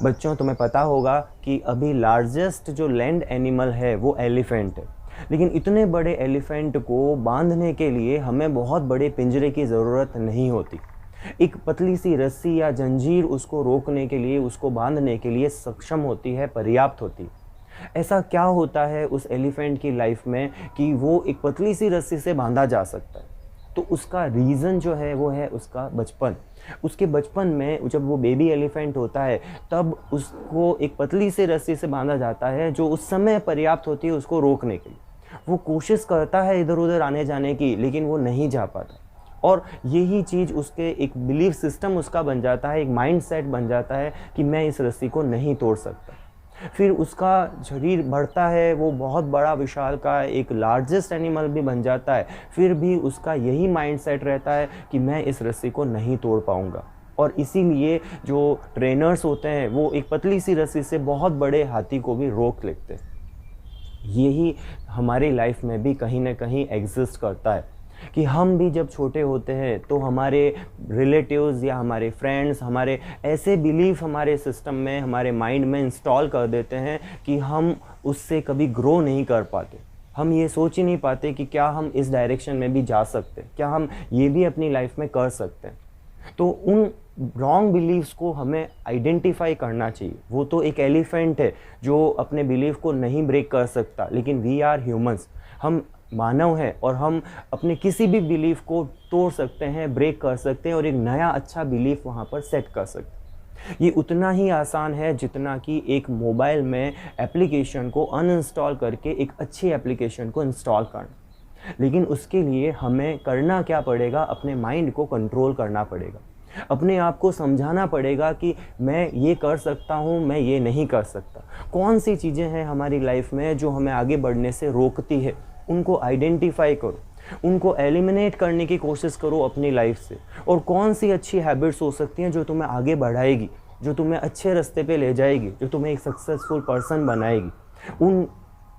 बच्चों, तुम्हें पता होगा कि अभी लार्जेस्ट जो लैंड एनिमल है वो एलिफेंट है, लेकिन इतने बड़े एलिफेंट को बांधने के लिए हमें बहुत बड़े पिंजरे की ज़रूरत नहीं होती। एक पतली सी रस्सी या जंजीर उसको रोकने के लिए, उसको बांधने के लिए सक्षम होती है, पर्याप्त होती है। ऐसा क्या होता है उस एलिफेंट की लाइफ में कि वो एक पतली सी रस्सी से बांधा जा सकता है? तो उसका रीज़न जो है वो है उसका बचपन। उसके बचपन में जब वो बेबी एलिफेंट होता है तब उसको एक पतली सी रस्सी से बांधा जाता है जो उस समय पर्याप्त होती है उसको रोकने के लिए। वो कोशिश करता है इधर उधर आने जाने की, लेकिन वो नहीं जा पाता, और यही चीज़ उसके एक बिलीफ सिस्टम उसका बन जाता है, एक माइंड सेट बन जाता है कि मैं इस रस्सी को नहीं तोड़ सकता। फिर उसका शरीर बढ़ता है, वो बहुत बड़ा विशालकाय एक लार्जेस्ट एनिमल भी बन जाता है, फिर भी उसका यही माइंडसेट रहता है कि मैं इस रस्सी को नहीं तोड़ पाऊँगा। और इसीलिए जो ट्रेनर्स होते हैं वो एक पतली सी रस्सी से बहुत बड़े हाथी को भी रोक लेते हैं। यही हमारी लाइफ में भी कहीं ना कहीं एग्जिस्ट करता है कि हम भी जब छोटे होते हैं तो हमारे रिलेटिव्स या हमारे फ्रेंड्स हमारे ऐसे बिलीफ हमारे सिस्टम में, हमारे माइंड में इंस्टॉल कर देते हैं कि हम उससे कभी ग्रो नहीं कर पाते। हम ये सोच ही नहीं पाते कि क्या हम इस डायरेक्शन में भी जा सकते हैं, क्या हम ये भी अपनी लाइफ में कर सकते हैं। तो उन रॉन्ग बिलीव्स को हमें आइडेंटिफाई करना चाहिए। वो तो एक एलिफेंट है जो अपने बिलीफ को नहीं ब्रेक कर सकता, लेकिन वी आर ह्यूमंस, हम मानव हैं और हम अपने किसी भी बिलीफ को तोड़ सकते हैं, ब्रेक कर सकते हैं और एक नया अच्छा बिलीफ वहाँ पर सेट कर सकते हैं। ये उतना ही आसान है जितना कि एक मोबाइल में एप्लीकेशन को अनइंस्टॉल करके एक अच्छी एप्लीकेशन को इंस्टॉल करना। लेकिन उसके लिए हमें करना क्या पड़ेगा? अपने माइंड को कंट्रोल करना पड़ेगा, अपने आप को समझाना पड़ेगा कि मैं ये कर सकता हूँ, मैं ये नहीं कर सकता। कौन सी चीज़ें हैं हमारी लाइफ में जो हमें आगे बढ़ने से रोकती है, उनको आइडेंटिफाई करो, उनको एलिमिनेट करने की कोशिश करो अपनी लाइफ से। और कौन सी अच्छी हैबिट्स हो सकती हैं जो तुम्हें आगे बढ़ाएगी, जो तुम्हें अच्छे रास्ते पे ले जाएगी, जो तुम्हें एक सक्सेसफुल पर्सन बनाएगी। उन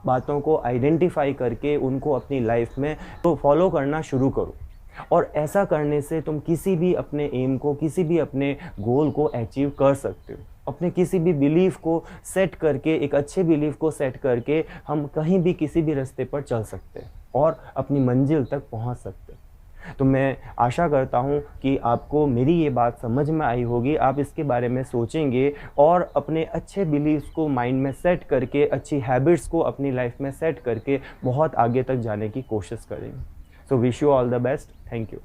बातों को आइडेंटिफाई करके उनको अपनी लाइफ में तो फॉलो करना शुरू करो। और ऐसा करने से तुम किसी भी अपने एम को, किसी भी अपने गोल को अचीव कर सकते हो। अपने किसी भी बिलीफ को सेट करके, एक अच्छे बिलीफ को सेट करके हम कहीं भी किसी भी रास्ते पर चल सकते हैं और अपनी मंजिल तक पहुंच सकते हैं। तो मैं आशा करता हूं कि आपको मेरी ये बात समझ में आई होगी, आप इसके बारे में सोचेंगे और अपने अच्छे बिलीफ्स को माइंड में सेट करके, अच्छी हैबिट्स को अपनी लाइफ में सेट करके बहुत आगे तक जाने की कोशिश करेंगे। So wish you all the best. Thank you.